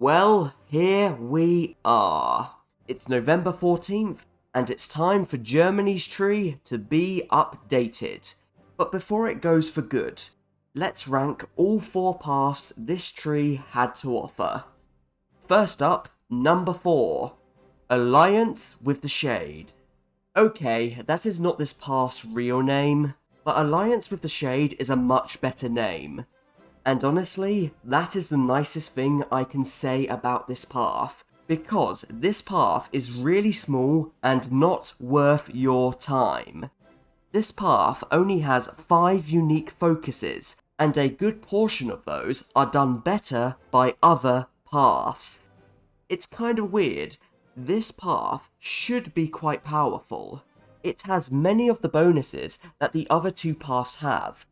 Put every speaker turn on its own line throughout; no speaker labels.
Well, here we are. It's November 14th, and it's time for Germany's tree to be updated. But before it goes for good, let's rank all 4 paths this tree had to offer. First up, number 4. Alliance with the Shade. Okay, that is not this path's real name, but Alliance with the Shade is a much better name. And honestly, that is the nicest thing I can say about this path, because this path is really small and not worth your time. This path only has 5 unique focuses, and a good portion of those are done better by other paths. It's kind of weird. This path should be quite powerful. It has many of the bonuses that the other 2 paths have,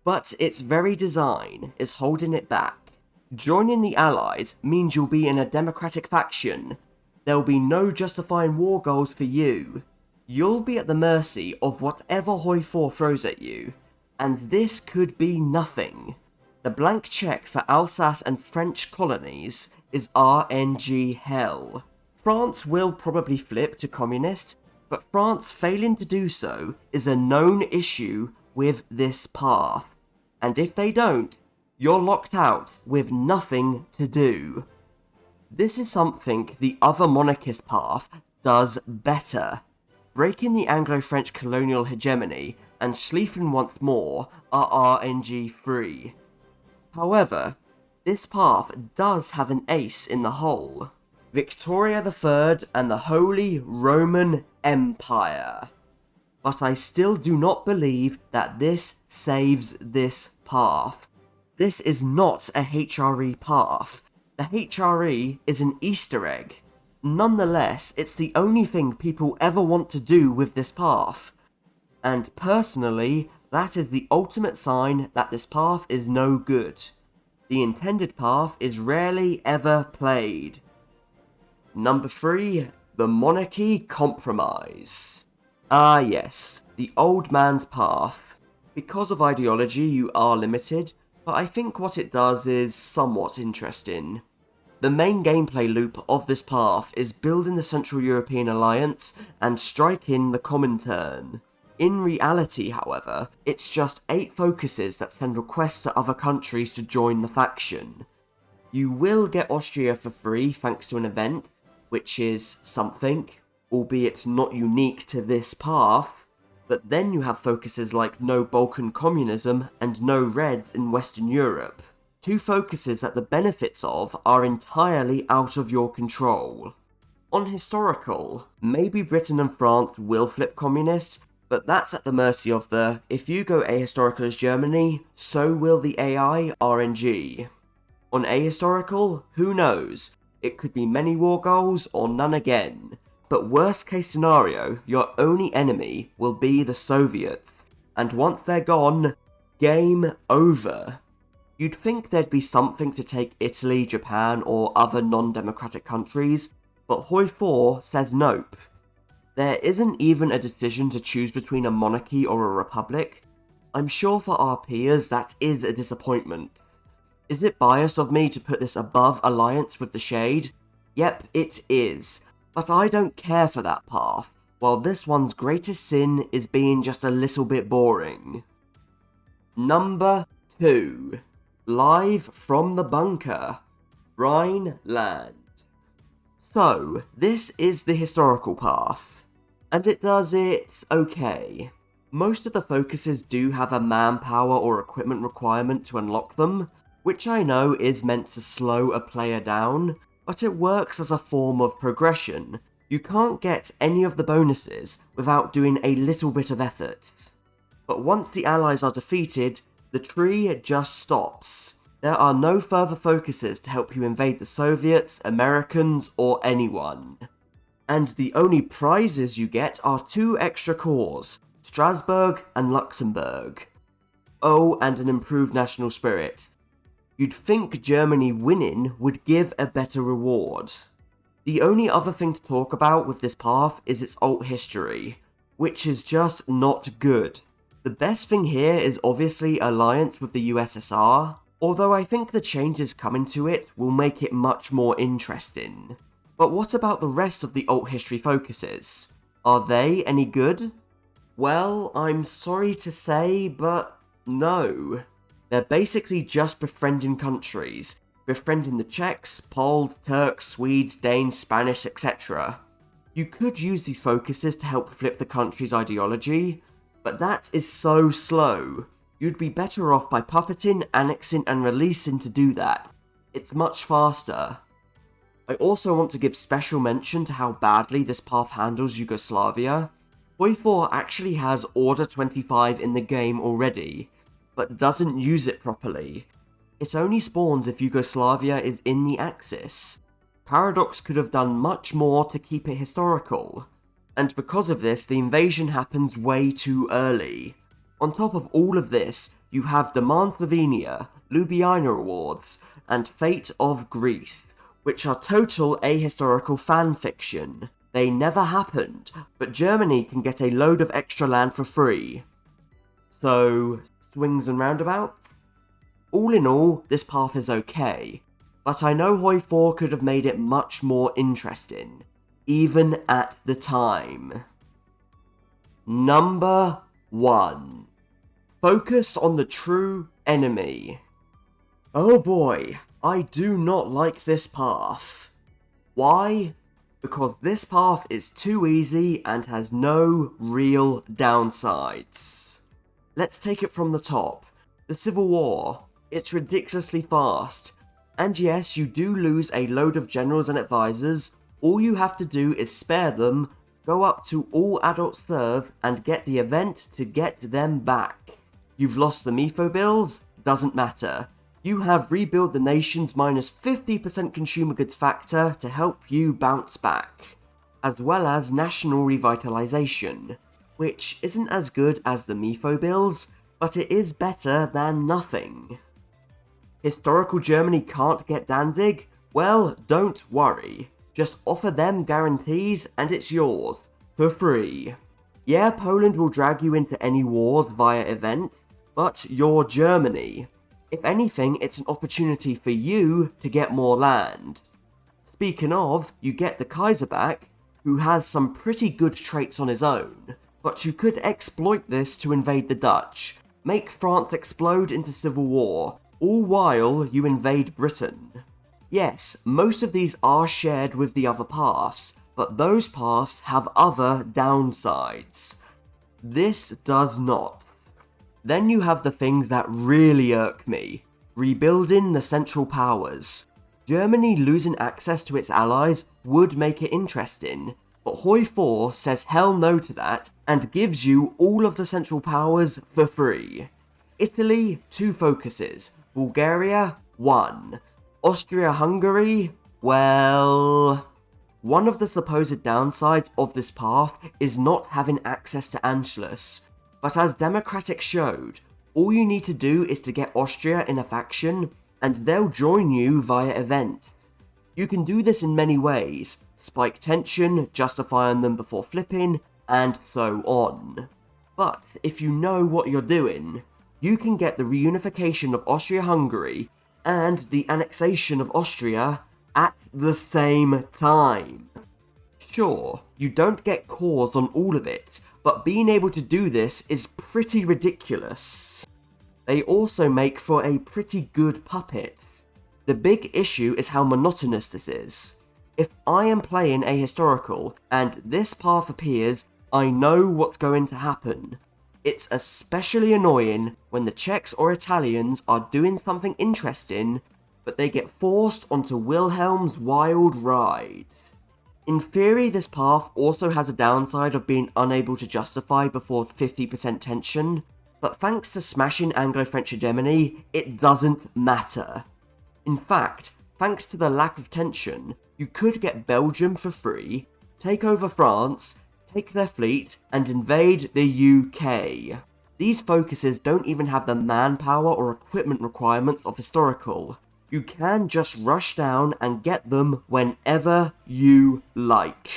but its very design is holding it back. Joining the Allies means you'll be in a democratic faction. There'll be no justifying war goals for you. You'll be at the mercy of whatever Hoi 4 throws at you, and this could be nothing. The blank check for Alsace and French colonies is RNG hell. France will probably flip to communist, but France failing to do so is a known issue with this path. And if they don't, you're locked out with nothing to do. This is something the other monarchist path does better. Breaking the Anglo-French colonial hegemony and Schlieffen once more are RNG free. However, this path does have an ace in the hole. Victoria III and the Holy Roman Empire. But I still do not believe that this saves this path. This is not a HRE path. The HRE is an Easter egg. Nonetheless, it's the only thing people ever want to do with this path. And personally, that is the ultimate sign that this path is no good. The intended path is rarely ever played. Number 3, the Monarchy Compromise. Ah yes, the old man's path. Because of ideology you are limited, but I think what it does is somewhat interesting. The main gameplay loop of this path is building the Central European Alliance and striking the Comintern. In reality, however, it's just 8 focuses that send requests to other countries to join the faction. You will get Austria for free thanks to an event, which is something, albeit not unique to this path, but then you have focuses like no Balkan communism and no Reds in Western Europe. 2 focuses that the benefits of are entirely out of your control. On historical, maybe Britain and France will flip communist, but that's at the mercy of the, if you go ahistorical as Germany, so will the AI RNG. On ahistorical, who knows? It could be many war goals or none again. But worst case scenario, your only enemy will be the Soviets. And once they're gone, game over. You'd think there'd be something to take Italy, Japan, or other non-democratic countries, but Hoi 4 says nope. There isn't even a decision to choose between a monarchy or a republic. I'm sure for our peers that is a disappointment. Is it biased of me to put this above Alliance with the Shade? Yep, it is. But I don't care for that path, while this one's greatest sin is being just a little bit boring. Number 2. Live from the Bunker. Rhineland. So, this is the historical path, and it does it okay. Most of the focuses do have a manpower or equipment requirement to unlock them, which I know is meant to slow a player down, but it works as a form of progression. You can't get any of the bonuses without doing a little bit of effort. But once the allies are defeated, the tree just stops. There are no further focuses to help you invade the Soviets, Americans, or anyone. And the only prizes you get are 2 extra cores, Strasbourg and Luxembourg. Oh, and an improved national spirit. You'd think Germany winning would give a better reward. The only other thing to talk about with this path is its alt history, which is just not good. The best thing here is obviously alliance with the USSR, although I think the changes coming to it will make it much more interesting. But what about the rest of the alt history focuses? Are they any good? Well, I'm sorry to say, but no. They're basically just befriending countries, befriending the Czechs, Poles, Turks, Swedes, Danes, Spanish, etc. You could use these focuses to help flip the country's ideology, but that is so slow. You'd be better off by puppeting, annexing, and releasing to do that. It's much faster. I also want to give special mention to how badly this path handles Yugoslavia. Hoi 4 actually has Order 25 in the game already, but doesn't use it properly. It only spawns if Yugoslavia is in the Axis. Paradox could have done much more to keep it historical, and because of this the invasion happens way too early. On top of all of this, you have Demand Slovenia, Ljubljana Awards, and Fate of Greece, which are total ahistorical fanfiction. They never happened, but Germany can get a load of extra land for free. So, swings and roundabouts? All in all, this path is okay, but I know Hoi 4 could have made it much more interesting, even at the time. Number 1. Focus on the true enemy. Oh boy, I do not like this path. Why? Because this path is too easy and has no real downsides. Let's take it from the top. The Civil War. It's ridiculously fast. And yes, you do lose a load of generals and advisors. All you have to do is spare them, go up to all adult serve, and get the event to get them back. You've lost the MIFO builds? Doesn't matter. You have Rebuild the Nations minus 50% consumer goods factor to help you bounce back, as well as National Revitalization, which isn't as good as the MIFO builds, but it is better than nothing. Historical Germany can't get Danzig? Well, don't worry. Just offer them guarantees and it's yours, for free. Yeah, Poland will drag you into any wars via event, but you're Germany. If anything, it's an opportunity for you to get more land. Speaking of, you get the Kaiser back, who has some pretty good traits on his own, but you could exploit this to invade the Dutch, make France explode into civil war, all while you invade Britain. Yes, most of these are shared with the other paths, but those paths have other downsides. This does not. Then you have the things that really irk me. Rebuilding the Central Powers. Germany losing access to its allies would make it interesting, but Hoi 4 says hell no to that and gives you all of the Central Powers for free. Italy, 2 focuses. Bulgaria, 1. Austria-Hungary, well... One of the supposed downsides of this path is not having access to Anschluss. But as Democratic showed, all you need to do is to get Austria in a faction, and they'll join you via events. You can do this in many ways, spike tension, justifying them before flipping, and so on. But if you know what you're doing, you can get the reunification of Austria-Hungary and the annexation of Austria at the same time. Sure, you don't get cores on all of it, but being able to do this is pretty ridiculous. They also make for a pretty good puppet. The big issue is how monotonous this is. If I am playing a historical and this path appears, I know what's going to happen. It's especially annoying when the Czechs or Italians are doing something interesting, but they get forced onto Wilhelm's wild ride. In theory, this path also has a downside of being unable to justify before 50% tension, but thanks to smashing Anglo-French hegemony, it doesn't matter. In fact, thanks to the lack of tension, you could get Belgium for free, take over France, take their fleet, and invade the UK. These focuses don't even have the manpower or equipment requirements of historical. You can just rush down and get them whenever you like.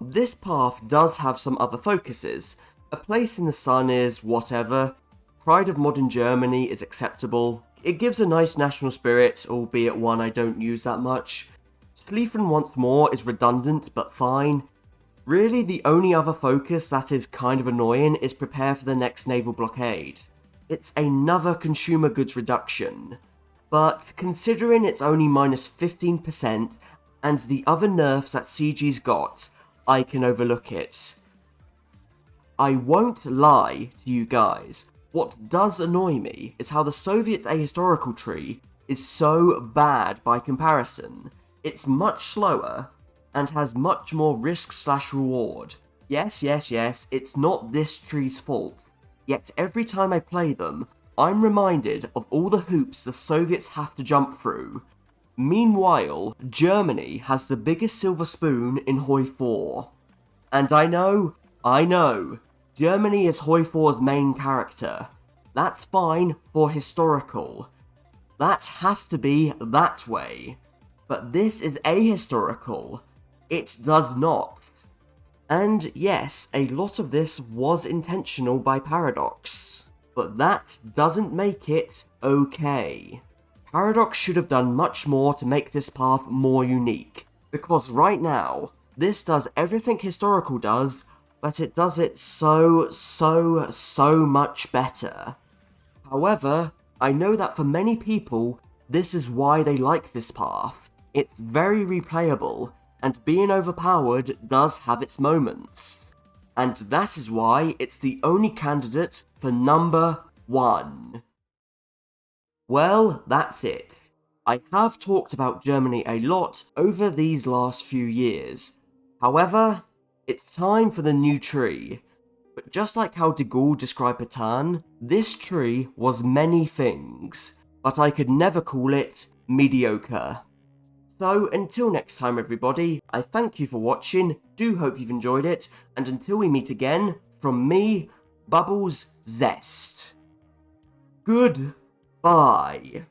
This path does have some other focuses. A place in the sun is whatever. Pride of modern Germany is acceptable, It gives a nice national spirit, albeit one I don't use that much. Schlieffen once more is redundant, but fine. Really, the only other focus that is kind of annoying is prepare for the next naval blockade. It's another consumer goods reduction. But considering it's only minus 15% and the other nerfs that CG's got, I can overlook it. I won't lie to you guys, what does annoy me is how the Soviet ahistorical tree is so bad by comparison. It's much slower and has much more risk/reward. Yes, it's not this tree's fault. Yet every time I play them, I'm reminded of all the hoops the Soviets have to jump through. Meanwhile, Germany has the biggest silver spoon in Hoi 4. And I know, Germany is Hoi 4's main character. That's fine for historical. That has to be that way. But this is ahistorical. It does not. And yes, a lot of this was intentional by Paradox. But that doesn't make it okay. Paradox should have done much more to make this path more unique. Because right now, this does everything historical does, but it does it so much better. However, I know that for many people, this is why they like this path. It's very replayable, and being overpowered does have its moments. And that is why it's the only candidate for number 1. Well, that's it. I have talked about Germany a lot over these last few years. However, it's time for the new tree. But just like how de Gaulle described Pétain, this tree was many things, but I could never call it mediocre. So until next time everybody, I thank you for watching, do hope you've enjoyed it, and until we meet again, from me, Bubbles Zest. Goodbye.